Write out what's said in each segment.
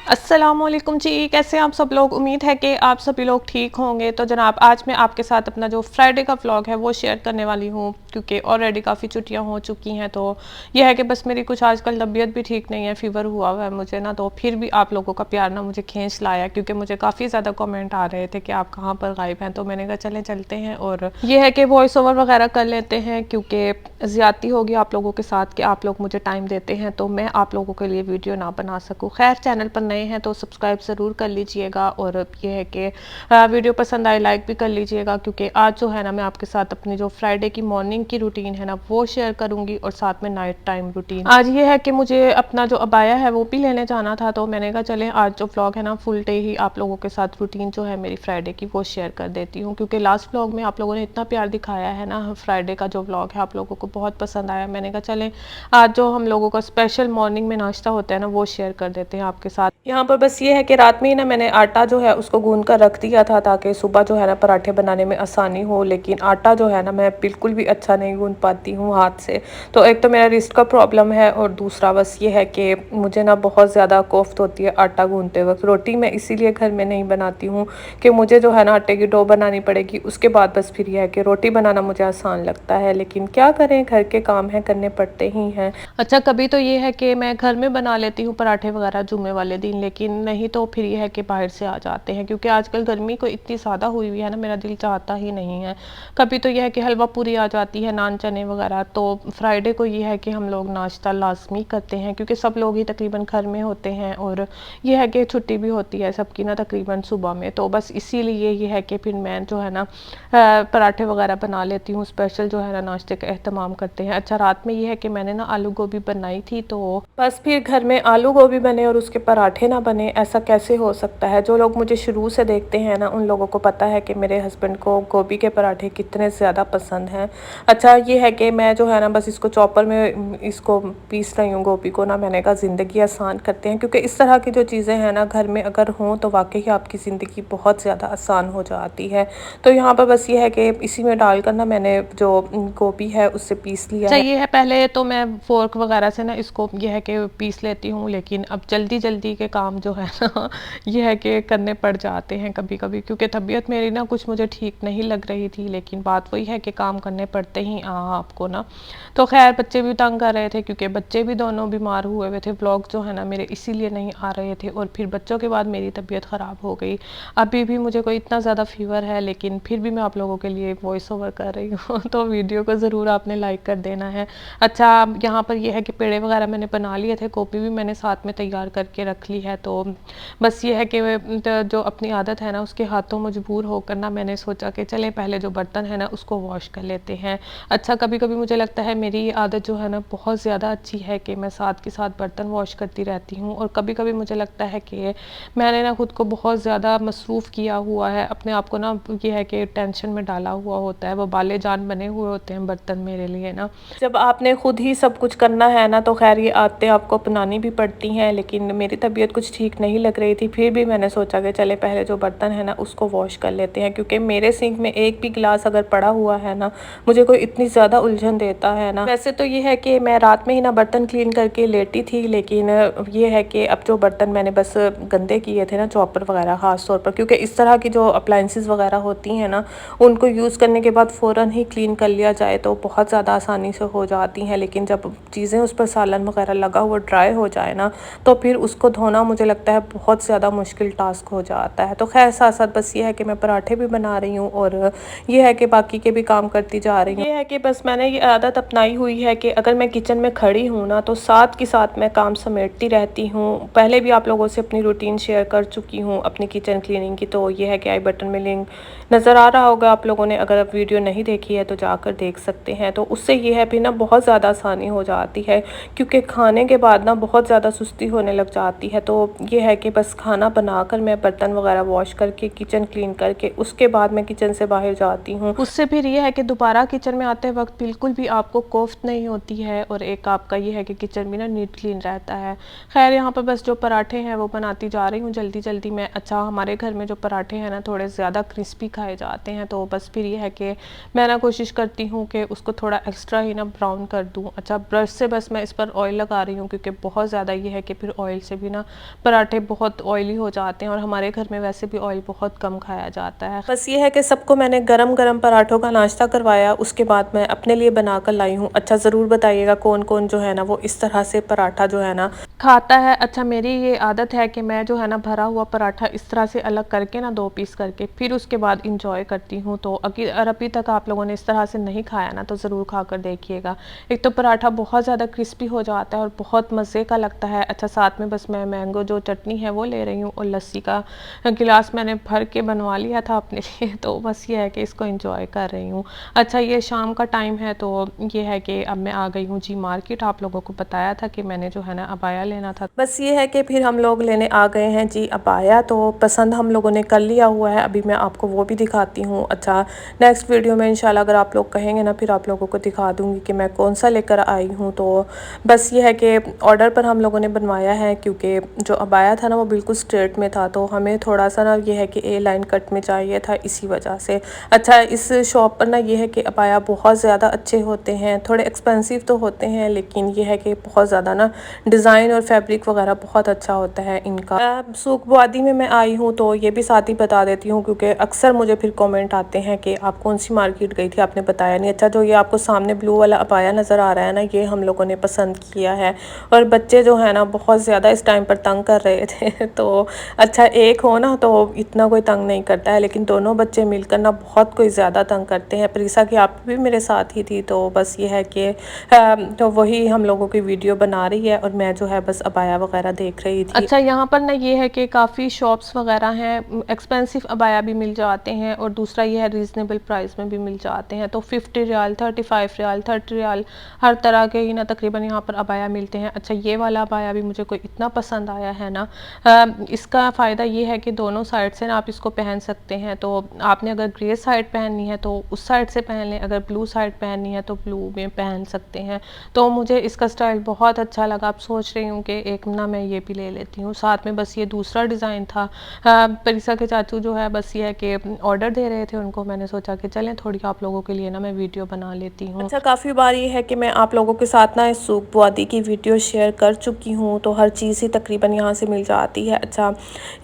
अस्सलामुअलैकुम जी, कैसे हैं आप सब लोग। उम्मीद है कि आप सभी लोग ठीक होंगे। तो जनाब आज मैं आपके साथ अपना जो फ्राइडे का व्लॉग है वो शेयर करने वाली हूँ, क्योंकि ऑलरेडी काफ़ी छुट्टियाँ हो चुकी हैं। तो यह है कि बस मेरी कुछ आजकल तबीयत भी ठीक नहीं है, फ़ीवर हुआ हुआ है मुझे ना। तो फिर भी आप लोगों का प्यार ना मुझे खींच लाया, क्योंकि मुझे काफ़ी ज़्यादा कमेंट आ रहे थे कि आप कहाँ पर गायब हैं। तो मैंने कहा चलें चलते हैं और ये है कि वॉइस ओवर वगैरह कर लेते हैं, क्योंकि ज़्यादती होगी आप लोगों के साथ कि आप लोग मुझे टाइम देते हैं तो मैं आप लोगों के लिए वीडियो ना बना सकूँ। खैर, चैनल पर नए हैं तो सब्सक्राइब ज़रूर कर लीजिएगा, और ये है कि वीडियो पसंद आए लाइक भी कर लीजिएगा, क्योंकि आज जो है ना मैं आपके साथ अपनी जो फ्राइडे की मॉर्निंग की रूटीन है ना वो शेयर करूँगी, और साथ में नाइट टाइम रूटीन। आज ये है कि मुझे अपना जो अबाया है वो भी लेने जाना था, तो मैंने कहा चलें आज जो व्लॉग है ना फुल डे ही आप लोगों के साथ रूटीन जो है मेरी फ्राइडे की वो शेयर कर देती हूँ, क्योंकि लास्ट व्लॉग में आप लोगों ने इतना प्यार दिखाया है ना, फ्राइडे का जो व्लॉग है आप लोगों को बहुत पसंद आया। मैंने कहा चलें आज जो हम लोगों का स्पेशल मॉर्निंग में नाश्ता होता है ना वो शेयर कर देते हैं आपके साथ। यहाँ पर बस ये है कि रात में ही ना मैंने आटा जो है उसको गूंद कर रख दिया था, ताकि सुबह जो है ना पराठे बनाने में आसानी हो। लेकिन आटा जो है ना मैं बिल्कुल भी अच्छा नहीं गूंद पाती हूँ हाथ से। तो एक तो मेरा रिस्ट का प्रॉब्लम है, और दूसरा बस ये है कि मुझे ना बहुत ज़्यादा कोफ्त होती है आटा गूंदते वक्त। रोटी मैं इसीलिए घर में नहीं बनाती हूँ कि मुझे जो है ना आटे की डो बनानी पड़ेगी, उसके बाद बस फिर यह है कि रोटी बनाना मुझे आसान लगता है। लेकिन क्या करें, घर के काम हैं, करने पड़ते ही हैं। अच्छा, कभी तो ये है कि मैं घर में बना लेती हूँ पराठे वगैरह जुम्मे वाले दिन, लेकिन नहीं तो फिर ये है कि बाहर से आ जाते हैं, क्योंकि आजकल गर्मी को इतनी ज़्यादा हुई हुई है ना, मेरा दिल चाहता ही नहीं है। कभी तो यह है कि हलवा पूरी आ जाती है, नान चने वगैरह। तो फ्राइडे को ये है कि हम लोग नाश्ता लाजमी करते हैं, क्योंकि सब लोग ही तकरीबन घर में होते हैं, और यह है कि छुट्टी भी होती है सबकी ना तकरीबन सुबह में। तो बस इसीलिए ये है कि फिर मैं जो है ना पराठे वगैरह बना लेती हूँ, स्पेशल जो है ना नाश्ते का एहतमाम करते हैं। अच्छा, रात में ये है कि मैंने ना आलू गोभी बनाई थी, तो बस फिर घर में आलू गोभी बने और उसके पराठे ना बने, ऐसा कैसे हो सकता है। जो लोग मुझे शुरू से देखते हैं ना उन लोगों को पता है कि मेरे हस्बैंड को गोभी के पराठे कितने ज़्यादा पसंद हैं। अच्छा, ये है कि मैं जो है ना बस इसको चॉपर में इसको पीस रही हूँ गोभी को ना। मैंने कहा ज़िंदगी आसान करते हैं, क्योंकि इस तरह की जो चीज़ें हैं ना घर में अगर हों तो वाकई आपकी ज़िंदगी बहुत ज़्यादा आसान हो जाती है। तो यहाँ पर बस ये है कि इसी में डालकर ना मैंने जो गोभी है उससे पीस लिया है। चाहिए है पहले तो मैं फोर्क वगैरह से ना इसको ये है कि पीस लेती हूँ, लेकिन अब जल्दी जल्दी के काम जो है ना ये है कि करने पड़ जाते हैं कभी कभी, क्योंकि तबीयत मेरी ना कुछ मुझे ठीक नहीं लग रही थी। लेकिन बात वही है कि काम करने पड़ते ही आपको ना। तो खैर, बच्चे भी तंग कर रहे थे, क्योंकि बच्चे भी दोनों बीमार हुए हुए थे। व्लॉग जो है ना मेरे इसीलिए नहीं आ रहे थे, और फिर बच्चों के बाद मेरी तबीयत ख़राब हो गई। अभी भी मुझे कोई इतना ज़्यादा फीवर है, लेकिन फिर भी मैं आप लोगों के लिए वॉइस ओवर कर रही हूँ तो वीडियो को ज़रूर आपने लाइक कर देना है। अच्छा, यहाँ पर यह है कि पेड़े वगैरह मैंने बना लिए थे, कॉपी भी मैंने साथ में तैयार करके रख ली है। तो बस ये है कि जो अपनी आदत है ना उसके हाथों मजबूर होकर ना मैंने सोचा कि चलें पहले जो बर्तन है ना उसको वॉश कर लेते हैं। अच्छा, कभी कभी मुझे लगता है मेरी ये आदत जो है ना बहुत ज़्यादा अच्छी है कि मैं साथ के साथ बर्तन वॉश करती रहती हूँ, और कभी कभी मुझे लगता है कि मैंने ना खुद को बहुत ज़्यादा मसरूफ़ किया हुआ है, अपने आप को ना ये है कि टेंशन में डाला हुआ होता है, वो बाले जान बने हुए होते हैं बर्तन मेरे लिए ना। जब आपने खुद ही सब कुछ करना है ना तो खैर ये आदतें आपको अपनानी भी पड़ती हैं। लेकिन मेरी तबीयत कुछ ठीक नहीं लग रही थी, फिर भी मैंने सोचा कि चले पहले जो बर्तन है ना उसको वॉश कर लेते हैं, क्योंकि मेरे सिंक में एक भी गिलास अगर पड़ा हुआ है ना मुझे कोई इतनी ज़्यादा उलझन देता है ना। वैसे तो ये है कि मैं रात में ही ना बर्तन क्लीन करके लेटी थी, लेकिन ये है कि अब जो बर्तन मैंने बस गंदे किए थे ना चॉपर वगैरह ख़ास तौर पर, क्योंकि इस तरह की जो अप्लाइंसेस वगैरह होती हैं ना उनको यूज़ करने के बाद फ़ौरन ही क्लीन कर लिया जाए तो बहुत ज़्यादा आसानी से हो जाती हैं। लेकिन जब चीज़ें उस पर सालन वगैरह लगा हुआ ड्राई हो जाए ना तो फिर उसको धोना मुझे लगता है बहुत ज़्यादा मुश्किल टास्क हो जाता है। तो खैर, साथ साथ बस ये है कि मैं पराठे भी बना रही हूँ, और ये है कि बाकी के भी काम करती जा रही हूँ। ये है कि बस मैंने ये आदत अपनाई हुई है कि अगर मैं किचन में खड़ी हूँ ना तो साथ के साथ मैं काम समेटती रहती हूँ। पहले भी आप लोगों से अपनी रूटीन शेयर कर चुकी हूँ अपनी किचन क्लीनिंग की, तो ये है कि आई बटन में लिंक नज़र आ रहा होगा आप लोगों ने। अगर आप वीडियो नहीं देखी है तो जाकर देख सकते हैं। तो उससे ये है भी ना बहुत ज़्यादा आसानी हो जाती है, क्योंकि खाने के बाद ना बहुत ज़्यादा सुस्ती होने लग जाती है। तो ये है कि बस खाना बनाकर मैं बर्तन वगैरह वॉश करके किचन क्लीन करके उसके बाद मैं किचन से बाहर जाती हूँ। उससे फिर ये है कि दोबारा किचन में आते वक्त बिल्कुल भी आपको कोफ्त नहीं होती है, और एक आपका ये है कि किचन भी ना नीट क्लीन रहता है। खैर, यहाँ पर बस जो पराठे हैं वो बनाती जा रही हूँ जल्दी जल्दी में। अच्छा, हमारे घर में जो पराठे हैं ना थोड़े ज़्यादा क्रिस्पी खाए जाते हैं। तो बस फिर ये है कि मैं ना कोशिश करती हूँ कि उसको थोड़ा एक्स्ट्रा ही ना ब्राउन कर दूँ। अच्छा, ब्रश से बस मैं इस पर ऑयल लगा रही हूँ, क्योंकि बहुत ज़्यादा ये है कि फिर ऑयल से भी ना पराठे बहुत ऑयली हो जाते हैं, और हमारे घर में वैसे भी ऑयल बहुत कम खाया जाता है। बस ये है कि सबको मैंने गरम गरम पराठों का नाश्ता करवाया, उसके बाद मैं अपने लिए बना कर लाई हूँ। अच्छा, ज़रूर बताइएगा कौन कौन जो है ना वो इस तरह से पराठा जो है ना खाता है। अच्छा, मेरी ये आदत है कि मैं जो है ना भरा हुआ पराठा इस तरह से अलग करके ना 2 पीस करके फिर उसके बाद इंजॉय करती हूँ। तो अगर अभी तक आप लोगों ने इस तरह से नहीं खाया ना तो ज़रूर खा कर देखिएगा। एक तो पराठा बहुत ज़्यादा क्रिस्पी हो जाता है और बहुत मज़े का लगता है। अच्छा, साथ में बस मैं मैंगो जो चटनी है वो ले रही हूँ, और लस्सी का गिलास मैंने भर के बनवा लिया था अपने लिए, तो बस ये है कि इसको इंजॉय कर रही हूँ। अच्छा, ये शाम का टाइम है, तो ये है कि अब मैं आ गई हूँ जी मार्केट। आप लोगों को बताया था कि मैंने जो है ना अबाया लेना था। बस ये है कि फिर हम लोग लेने आ गए हैं जी अबाया। तो पसंद हम लोगों ने कर लिया हुआ है, अभी मैं आपको वो भी दिखाती हूँ। अच्छा, नेक्स्ट वीडियो में इंशाल्लाह अगर आप लोग कहेंगे ना फिर आप लोगों को दिखा दूँगी कि मैं कौन सा लेकर आई हूँ। तो बस ये है कि ऑर्डर पर हम लोगों ने बनवाया है, क्योंकि जो अबाया था ना वो बिल्कुल स्ट्रेट में था, तो हमें थोड़ा सा ना ये है कि ए लाइन कट में चाहिए था, इसी वजह से। अच्छा, इस शॉप पर ना ये है कि अबाया बहुत ज़्यादा अच्छे होते हैं, थोड़े एक्सपेंसिव तो होते हैं, लेकिन ये है कि बहुत ज़्यादा ना डिज़ाइन और फैब्रिक वगैरह बहुत अच्छा होता है इनका। सूक बुआदी में मैं आई हूँ, तो ये भी साथ ही बता देती हूँ, क्योंकि अक्सर मुझे फिर कमेंट आते हैं कि आप कौन सी मार्केट गई थी, आपने बताया नहीं। अच्छा, जो ये आपको सामने ब्लू वाला अबाया नज़र आ रहा है ना, ये हम लोगों ने पसंद किया है, और बच्चे जो है ना बहुत ज़्यादा इस टाइम पर तंग कर रहे थे तो अच्छा, एक हो ना तो इतना कोई तंग नहीं करता है, लेकिन दोनों बच्चे मिलकर ना बहुत कोई ज़्यादा तंग करते हैं। प्रीसा की आप भी मेरे साथ ही थी, तो बस ये है कि तो वही हम लोगों की वीडियो बना रही है, और मैं जो है बस अबाया वगैरह देख रही थी। अच्छा, यहाँ पर ना ये है कि काफ़ी शॉप्स वगैरह हैं, एक्सपेंसिव अबाया भी मिल जाते हैं, और दूसरा ये है रीज़नेबल प्राइस में भी मिल जाते हैं। तो 50 रियाल, 35 रियाल, 30 रियाल, हर तरह के ही ना तकरीबन यहाँ पर अबाया मिलते हैं। अच्छा, ये वाला अबाया भी मुझे कोई इतना पसंद आया है ना। इसका फ़ायदा ये है कि दोनों साइड से ना आप इसको पहन सकते हैं। तो आपने अगर ग्रे साइड पहननी है तो उस साइड से पहन लें, अगर ब्लू साइड पहननी है तो ब्लू में पहन सकते हैं। तो मुझे इसका स्टाइल बहुत अच्छा लगा। अब सोच रही हूँ कि एक ना मैं ये भी ले लेती हूँ साथ में। बस ये दूसरा डिज़ाइन था। परिसा के चाचू जो है बस ये है कि ऑर्डर दे रहे थे उनको, मैंने सोचा कि चलें थोड़ी आप लोगों के लिए ना मैं वीडियो बना लेती हूँ। अच्छा, काफ़ी बार ये है कि मैं आप लोगों के साथ ना इस सूक बुआदी की वीडियो शेयर कर चुकी हूँ, तो हर चीज़ ही तकरीबन यहाँ से मिल जाती है। अच्छा,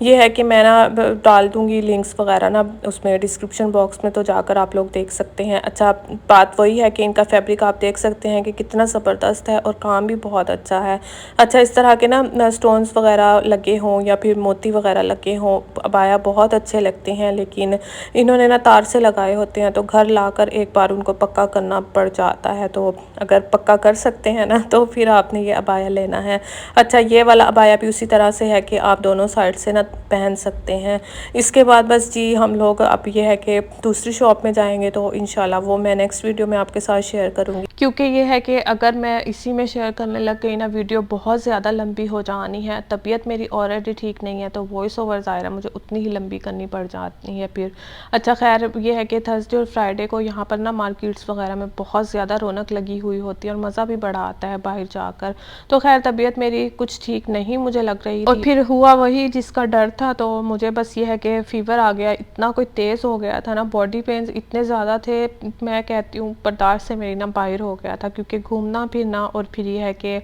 ये है कि मैं ना डाल दूँगी लिंक्स वगैरह ना उसमें डिस्क्रिप्शन बॉक्स में, तो जाकर आप लोग देख सकते हैं। अच्छा, बात वही है कि इनका फैब्रिक आप देख सकते हैं कि कितना ज़बरदस्त है, और काम भी बहुत अच्छा है। अच्छा, इस तरह के ना स्टोन्स वगैरह लगे हों या फिर मोती वगैरह लगे हों, अबाया बहुत अच्छे लगते हैं, लेकिन इन्होंने ना तार से लगाए होते हैं, तो घर लाकर एक बार उनको पक्का करना पड़ जाता है। तो अगर पक्का कर सकते हैं ना तो फिर आपने ये अबाया लेना है। अच्छा, ये वाला अबाया भी उसी तरह से है कि आप दोनों साइड से ना पहन सकते हैं। इसके बाद बस जी हम लोग अब ये है कि दूसरी शॉप में जाएंगे, तो इंशाल्लाह वो मैं नेक्स्ट वीडियो में आपके साथ शेयर करूँगी, क्योंकि ये है कि अगर मैं इसी में शेयर करने लग गई ना वीडियो बहुत ज़्यादा लंबी हो जानी है। तबीयत मेरी ऑलरेडी ठीक नहीं है, तो वॉइस ओवर ज़ाहिर है मुझे उतनी ही लंबी करनी पड़ जाती है फिर। अच्छा, खैर ये है कि थर्सडे और फ्राइडे को यहाँ पर ना मार्केट्स वगैरह में बहुत ज़्यादा रौनक लगी हुई होती है, और मज़ा भी बड़ा आता है बाहर जाकर। तो खैर तबीयत मेरी कुछ ठीक नहीं मुझे लग रही थी, और फिर हुआ वही जिसका डर था। तो मुझे बस ये है कि फ़ीवर आ गया, इतना कोई तेज़ हो गया था ना, बॉडी पेन्स इतने ज़्यादा थे, मैं कहती हूँ बर्दाश्त से मेरी ना बाहर हो गया था, क्योंकि घूमना फिरना, और फिर ये है कि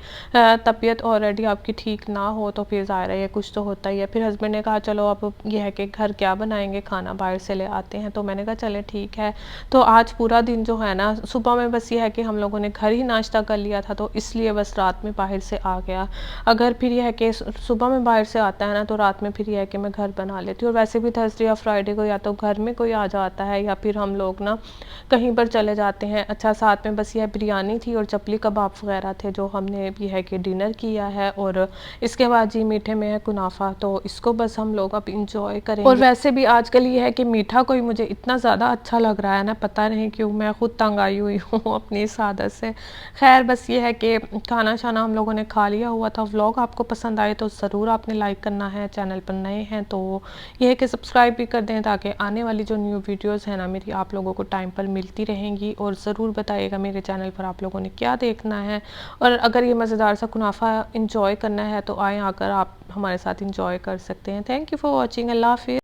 तबीयत ऑलरेडी आपकी ठीक ना हो तो फिर ज़ाहिर है कुछ तो होता ही है। फिर हस्बैंड ने कहा चलो अब ये है कि घर क्या बनाएंगे, खाना बाहर से ले आते हैं। तो मैंने कहा चले ठीक है। तो आज पूरा दिन जो है ना, सुबह में बस ये है कि हम लोगों ने घर ही नाश्ता कर लिया था, तो इसलिए बस रात में बाहर से आ गया। अगर फिर यह है कि सुबह में बाहर से आता है ना, तो रात में फिर यह है कि मैं घर बना लेती हूँ। और वैसे भी थर्सडे या फ्राइडे को या तो घर में कोई आ जाता है, या फिर हम लोग ना कहीं पर चले जाते हैं। अच्छा, साथ में बस यह बिरयानी थी और चपली कबाब वगैरह थे जो हमने ये है कि डिनर किया है, और इसके बाद जी मीठे में है कुनाफा, तो इसको बस हम लोग अब इंजॉय करेंगे। और वैसे भी आजकल ये है कि मीठा कोई मुझे इतना ज़्यादा अच्छा लग रहा है ना, पता नहीं क्यों, मैं खुद तंग आई हुई हूँ अपनी इस आदत से। खैर बस ये है कि खाना शाना हम लोगों ने खा लिया हुआ था। व्लॉग आपको पसंद आए तो ज़रूर आपने लाइक करना है, चैनल पर नए हैं तो ये है कि सब्सक्राइब भी कर दें, ताकि आने वाली जो न्यू वीडियोज़ हैं ना मेरी आप लोगों को टाइम पर मिलती रहेंगी। और ज़रूर बताइएगा मेरे चैनल पर आप लोगों ने क्या देखना है, और अगर ये मज़ेदार सा कुनाफा इंजॉय करना है तो आए, आकर आप हमारे साथ इंजॉय कर सकते हैं। Thank you for watching. अल्लाह हाफिज़।